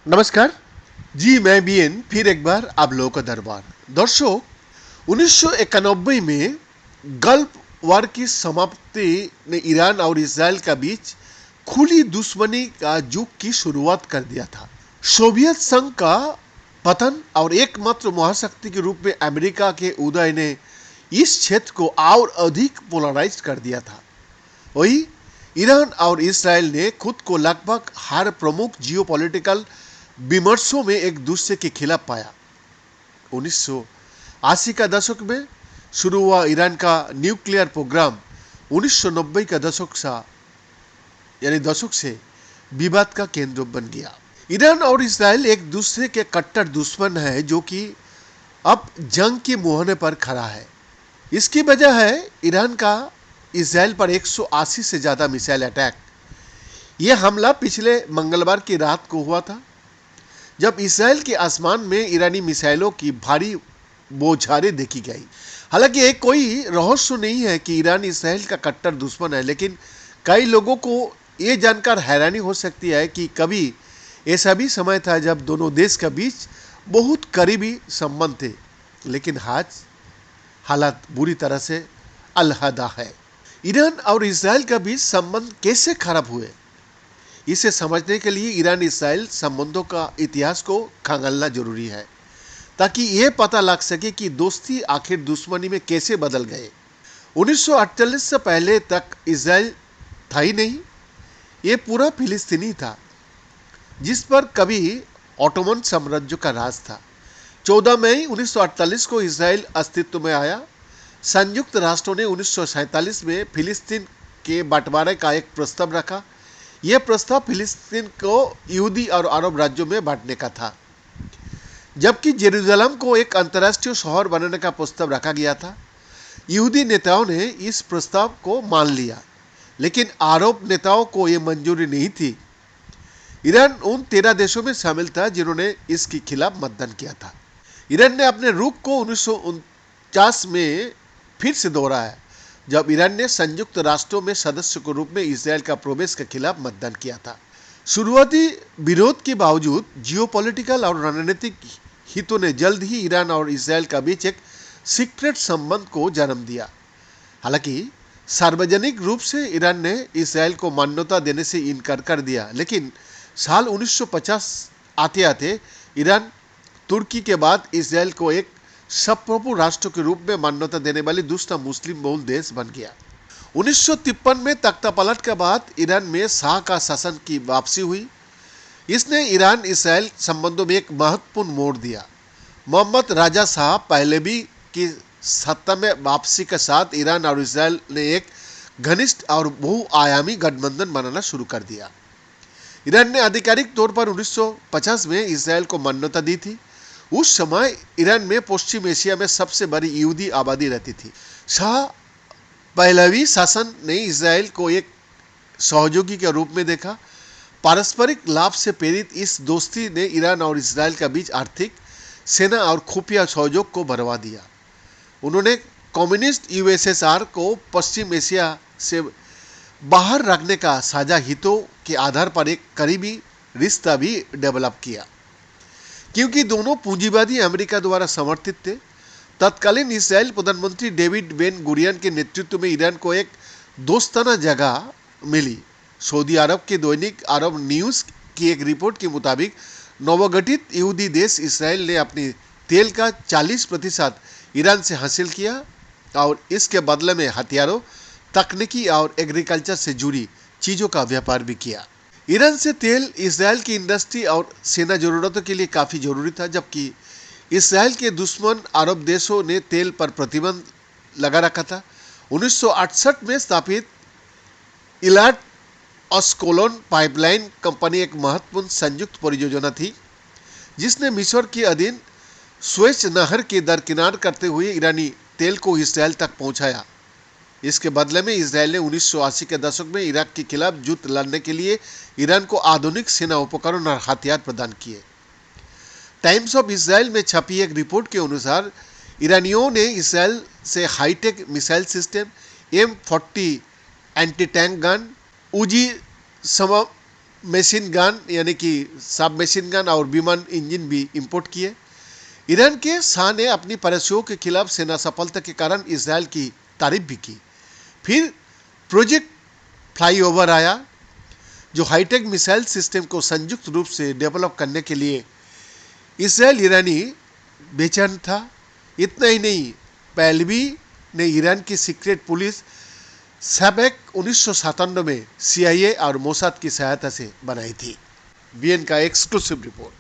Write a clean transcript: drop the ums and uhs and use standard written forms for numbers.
नमस्कार जी, मैं बीएन फिर एक बार आप लोगों का दरबार। दर्शक, 1991 में गल्फ वार की समाप्ति ने ईरान और इसराइल का बीच खुली दुश्मनी का युग की शुरुआत कर दिया था। सोवियत संघ का पतन और एकमात्र महाशक्ति के रूप में अमेरिका के उदय ने इस क्षेत्र को और अधिक पोलराइज कर दिया था। वही ईरान और इसराइल ने खुद को लगभग हर प्रमुख जियोपॉलिटिकल विमर्शों में एक दूसरे के खिलाफ पाया। 1980 का दशक में शुरू हुआ ईरान का न्यूक्लियर प्रोग्राम 1990 का दशक से विवाद का केंद्र बन गया। ईरान और इसराइल एक दूसरे के कट्टर दुश्मन है, जो कि अब जंग के मुहाने पर खड़ा है। इसकी वजह है ईरान का इसराइल पर 180 से ज्यादा मिसाइल अटैक। यह हमला पिछले मंगलवार की रात को हुआ था, जब इसराइल के आसमान में ईरानी मिसाइलों की भारी बौछारें देखी गई। हालांकि एक कोई रहस्य नहीं है कि ईरान इसराइल का कट्टर दुश्मन है, लेकिन कई लोगों को यह जानकर हैरानी हो सकती है कि कभी ऐसा भी समय था जब दोनों देश के बीच बहुत करीबी संबंध थे, लेकिन आज हालात बुरी तरह से अलहदा है। ईरान और इसराइल के बीच संबंध कैसे खराब हुए, इसे समझने के लिए ईरान इसराइल संबंधों का इतिहास को खंगालना जरूरी है, ताकि यह पता लग सके कि दोस्ती आखिर दुश्मनी में कैसे बदल गए। 1948 से पहले तक इसराइल था ही नहीं, ये पूरा फिलिस्तीनी था, जिस पर कभी ऑटोमन साम्राज्य का राज था। 14 मई 1948 को इसराइल अस्तित्व में आया। संयुक्त राष्ट्रों ने 1947 में फिलिस्तीन के बंटवारे का एक प्रस्ताव रखा। यह प्रस्ताव फिलिस्तीन को यहूदी और अरब राज्यों में बांटने का था, जबकि जेरूसलम को एक अंतर्राष्ट्रीय शहर बनाने का प्रस्ताव रखा गया था। यहूदी नेताओं ने इस प्रस्ताव को मान लिया, लेकिन अरब नेताओं को यह मंजूरी नहीं थी। ईरान उन 13 देशों में शामिल था जिन्होंने इसके खिलाफ मतदान किया था। ईरान ने अपने रुख को 1949 में फिर से दोहराया, जब ईरान ने संयुक्त राष्ट्रों में सदस्य के रूप में इसराइल का प्रवेश के खिलाफ मतदान किया था। शुरुआती विरोध के बावजूद जियोपॉलिटिकल और रणनीतिक हितों ने जल्द ही ईरान और इसराइल का बीच एक सीक्रेट संबंध को जन्म दिया। हालांकि सार्वजनिक रूप से ईरान ने इसराइल को मान्यता देने से इनकार कर दिया, लेकिन साल 1950 आते आते ईरान तुर्की के बाद इसराइल को एक संप्रभु राष्ट्र के रूप में मान्यता देने वाली दूसरा मुस्लिम बहुल देश बन गया। 1953 में तख्तापलट के बाद ईरान में शाह का शासन की वापसी हुई। इसने ईरान इसराइल संबंधों में एक महत्वपूर्ण मोड़ दिया। मोहम्मद राजा शाह पहलेवी की सत्ता में वापसी के साथ ईरान और इसराइल ने एक घनिष्ठ और बहुआयामी गठबंधन बनाना शुरू कर दिया। ईरान ने आधिकारिक तौर पर 1950 में इसराइल को मान्यता दी थी। उस समय ईरान में पश्चिम एशिया में सबसे बड़ी यहूदी आबादी रहती थी। शाह पहलवी शासन ने इसराइल को एक सहयोगी के रूप में देखा। पारस्परिक लाभ से प्रेरित इस दोस्ती ने ईरान और इसराइल के बीच आर्थिक, सेना और खुफिया सहयोग को बढ़ावा दिया। उन्होंने कम्युनिस्ट यूएसएसआर को पश्चिम एशिया से बाहर रखने का साझा हितों के आधार पर एक करीबी रिश्ता भी डेवलप किया। क्योंकि दोनों पूंजीवादी अमेरिका द्वारा समर्थित थे, तत्कालीन इसराइल प्रधानमंत्री डेविड बेन गुरियन के नेतृत्व में ईरान को एक दोस्ताना जगह मिली। सऊदी अरब के दैनिक अरब न्यूज़ की एक रिपोर्ट के मुताबिक नवगठित यहूदी देश इसराइल ने अपनी तेल का 40% ईरान से हासिल किया और इसके बदले में हथियारों, तकनीकी और एग्रीकल्चर से जुड़ी चीज़ों का व्यापार भी किया। ईरान से तेल इसराइल की इंडस्ट्री और सेना जरूरतों के लिए काफ़ी जरूरी था, जबकि इसराइल के दुश्मन अरब देशों ने तेल पर प्रतिबंध लगा रखा था। 1968 में स्थापित इलाट अस्कोलोन पाइपलाइन कंपनी एक महत्वपूर्ण संयुक्त परियोजना थी, जिसने मिस्र के अधीन स्वेज नहर के दरकिनार करते हुए ईरानी तेल को इसराइल तक पहुंचाया। इसके बदले में इसराइल ने 1980 के दशक में इराक के खिलाफ युद्ध लड़ने के लिए ईरान को आधुनिक सेना उपकरण और हथियार प्रदान किए। टाइम्स ऑफ इसराइल में छपी एक रिपोर्ट के अनुसार ईरानियों ने इसराइल से high tech missile system, M40 anti tank gun, Uzi machine gun यानी कि सब मशीन गन और विमान इंजन भी इंपोर्ट किए। ईरान के शाह ने अपनी पड़ोसियों के खिलाफ सेना सफलता के कारण इसराइल की तारीफ भी की। फिर प्रोजेक्ट फ्लाईओवर आया, जो हाईटेक मिसाइल सिस्टम को संयुक्त रूप से डेवलप करने के लिए इसराइल ईरानी बेचैन था। इतना ही नहीं, पहलवी ने ईरान की सीक्रेट पुलिस सैबेक 1997 में CIA और मोसाद की सहायता से बनाई थी। बीएन का एक्सक्लूसिव रिपोर्ट।